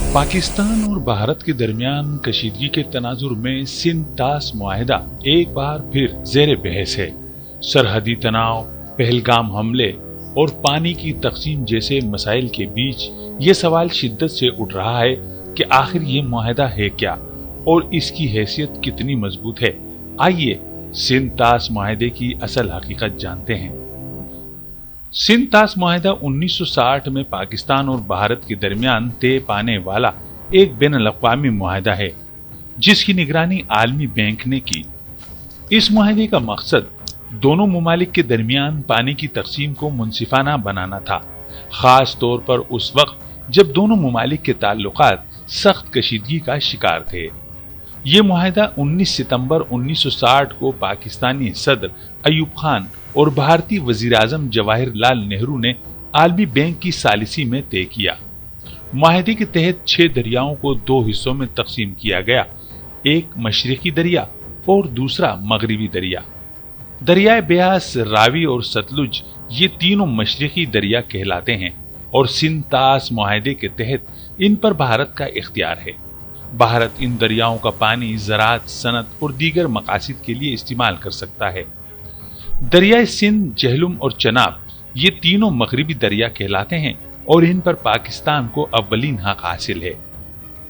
पाकिस्तान और भारत के दरमियान कशीदगी के तनाजुर में सिंध-तास मुआहिदा एक बार फिर ज़ेर बहस है। सरहदी तनाव, पहलगाम हमले और पानी की तकसीम जैसे मसाइल के बीच ये सवाल शिद्दत से उठ रहा है कि आखिर ये मुआहिदा है क्या और इसकी हैसियत कितनी मजबूत है। आइए सिंध-तास मुआहिदे की असल हकीकत जानते हैं। सिंध-तास मुआहिदा 1960 में पाकिस्तान और भारत के दरमियान तय पाने वाला एक बैनुल-अक़वामी मुआहिदा है, जिसकी निगरानी आलमी बैंक ने की। इस मुआहिदे का मकसद दोनों मुमालिक के दरमियान पानी की तकसीम को मुनसिफाना बनाना था, खास तौर पर उस वक्त जब दोनों मुमालिक के ताल्लुकात सख्त कशीदगी का शिकार थे। ये मुआहिदा 19 सितंबर 1960 को पाकिस्तानी सदर अयूब खान और भारतीय वज़ीर-ए-आज़म जवाहरलाल नेहरू ने आलमी बैंक की सालिसी में तय किया। मुआहिदे के तहत 6 दरियाओं को 2 हिस्सों में तकसीम किया गया, एक मशरिकी दरिया और दूसरा मगरिबी दरिया। दरियाए ब्यास, रावी और सतलुज ये तीनों मशरिकी दरिया कहलाते हैं और सिंध-तास मुआहिदे के तहत इन पर भारत का इख्तियार है। भारत इन दरियाओं का पानी ज़राअत, सनत और दीगर मकासिद के लिए इस्तेमाल कर सकता है। दरियाए सिंध, झेलम और चनाब ये तीनों मगरिबी दरिया कहलाते हैं और इन पर पाकिस्तान को अव्वलीन हक हासिल है।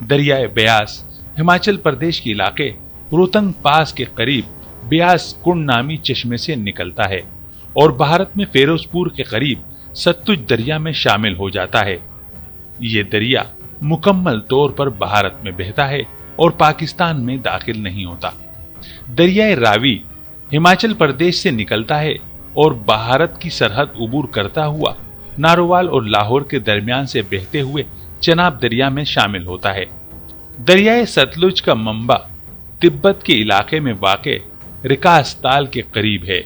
दरियाए ब्यास हिमाचल प्रदेश के इलाके रोहतंग पास के करीब ब्यास कुंड नामी चश्मे से निकलता है और भारत में फिरोजपुर के करीब सतलुज दरिया में शामिल हो जाता है। ये दरिया मुकम्मल तौर पर भारत में बहता है और पाकिस्तान में दाखिल नहीं होता। दरियाए रावी हिमाचल प्रदेश से निकलता है और भारत की सरहद उबूर करता हुआ नारोवाल और लाहौर के दरमियान से बहते हुए चनाब दरिया में शामिल होता है। दरियाए सतलुज का मंबा तिब्बत के इलाके में वाक़े रिकास ताल के करीब है,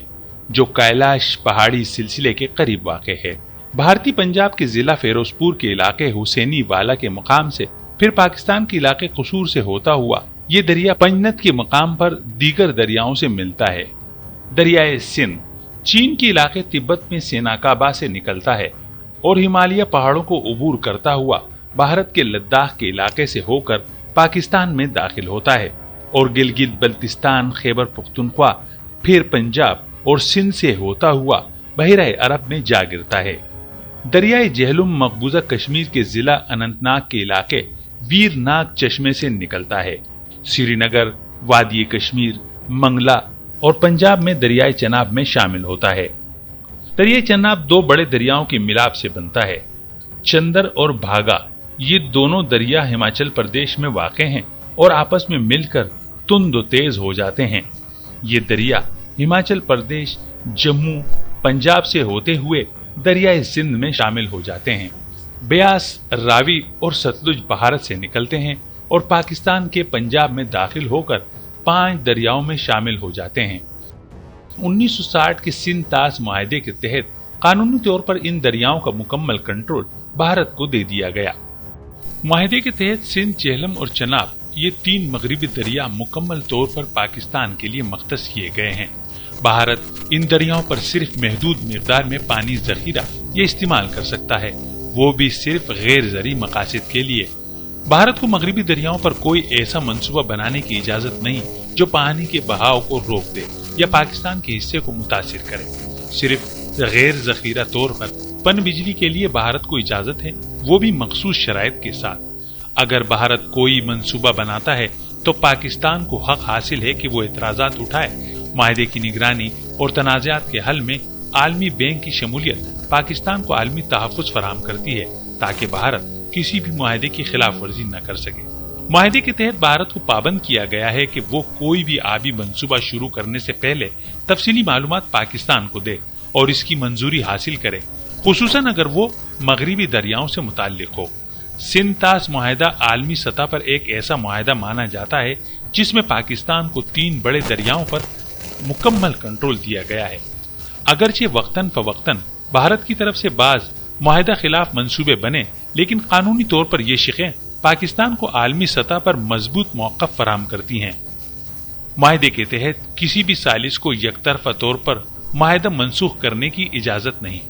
जो कैलाश पहाड़ी सिलसिले के करीब वाक़े है। भारतीय पंजाब के जिला फिरोजपुर के इलाके हुसैनी वाला के मकाम से फिर पाकिस्तान के इलाके कसूर से होता हुआ ये दरिया पंजनत के मकाम पर दीगर दरियाओं से मिलता है। दरियाए सिंध चीन के इलाके तिब्बत में सेनाकाबा से निकलता है और हिमालय पहाड़ों को उबूर करता हुआ भारत के लद्दाख के इलाके से होकर पाकिस्तान में दाखिल होता है और गिलगित बल्तिस्तान, खैबर पख्तूनख्वा, फिर पंजाब और सिंध से होता हुआ बहराए अरब में जा गिरता है। दरियाए झेलम मकबूजा कश्मीर के जिला अनंतनाग के इलाके वीरनाग चश्मे से निकलता है। श्रीनगर, वादी कश्मीर, मंगला और पंजाब में दरियाए चनाब में शामिल होता है। दरियाए चनाब 2 बड़े दरियाओं के मिलाप से बनता है। चंदर और भागा ये दोनों दरिया हिमाचल प्रदेश में वाक़े हैं और आपस में मिलकर तुंद तेज हो जाते हैं। ये दरिया हिमाचल प्रदेश, जम्मू, पंजाब से होते हुए दरियाए सिंध में शामिल हो जाते हैं। ब्यास, रावी और सतलुज भारत से निकलते हैं और पाकिस्तान के पंजाब में दाखिल होकर 5 दरियाओं में शामिल हो जाते हैं। 1960 के सिंध-तास मुआहिदे के तहत कानूनी तौर पर इन दरियाओं का मुकम्मल कंट्रोल भारत को दे दिया गया। मुआहिदे के तहत सिंध, झेलम और चनाब ये 3 मगरिबी दरिया मुकम्मल तौर पर पाकिस्तान के लिए मख्तस किए गए हैं। भारत इन दरियाओं पर सिर्फ महदूद मिकदार में पानी जखीरा ये इस्तेमाल कर सकता है, वो भी सिर्फ गैर ज़री मकासिद के लिए। भारत को मगरिबी दरियाओं पर कोई ऐसा मंसूबा बनाने की इजाजत नहीं जो पानी के बहाव को रोक दे या पाकिस्तान के हिस्से को मुतासिर करे। सिर्फ गैर जखीरा तौर पर पन बिजली के लिए भारत को इजाजत है, वो भी मखसूस शराइत के साथ। अगर भारत कोई मंसूबा बनाता है तो पाकिस्तान को हक हासिल है कि वो एतराजात उठाए। मुआहिदे की निगरानी और तनाज़ात के हल में आलमी बैंक की शमूलियत पाकिस्तान को आलमी तहफ़्फ़ुज़ फराहम करती है ताकि भारत किसी भी मुआहिदे की खिलाफ वर्जी न कर सके। मुआहिदे के तहत भारत को पाबंद किया गया है कि वो कोई भी आबी मंसूबा शुरू करने से पहले तफसीली मालूमात पाकिस्तान को दे और इसकी मंजूरी हासिल करे, खुसूसन अगर वो मगरिबी दरियाओं से मुताल्लिक हो। सिंध-तास मुआहिदा आलमी सतह पर एक ऐसा मुआहिदा माना जाता है जिसमें पाकिस्तान को 3 बड़े दरियाओं पर मुकम्मल कंट्रोल दिया गया है। अगरचे वक्तन फवक्तन भारत की तरफ से बाज मुआहिदा खिलाफ मंसूबे बने, लेकिन कानूनी तौर पर ये शिकें पाकिस्तान को आलमी सतह पर मजबूत मौक़िफ़ फराहम करती हैं। मुआहिदे के तहत किसी भी सालिस को यकतरफा तौर पर मुआहिदा मनसूख करने की इजाजत नहीं।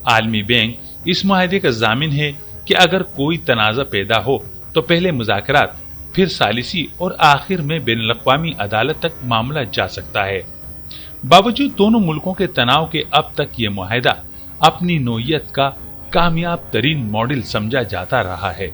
आलमी बैंक इस मुआहिदे का जामिन है کہ اگر کوئی تنازع پیدا ہو تو پہلے مذاکرات، پھر ثالثی اور آخر میں بین الاقوامی عدالت تک معاملہ جا سکتا ہے۔ باوجود دونوں ملکوں کے تناؤ کے اب تک یہ معاہدہ اپنی نوعیت کا کامیاب ترین ماڈل سمجھا جاتا رہا ہے۔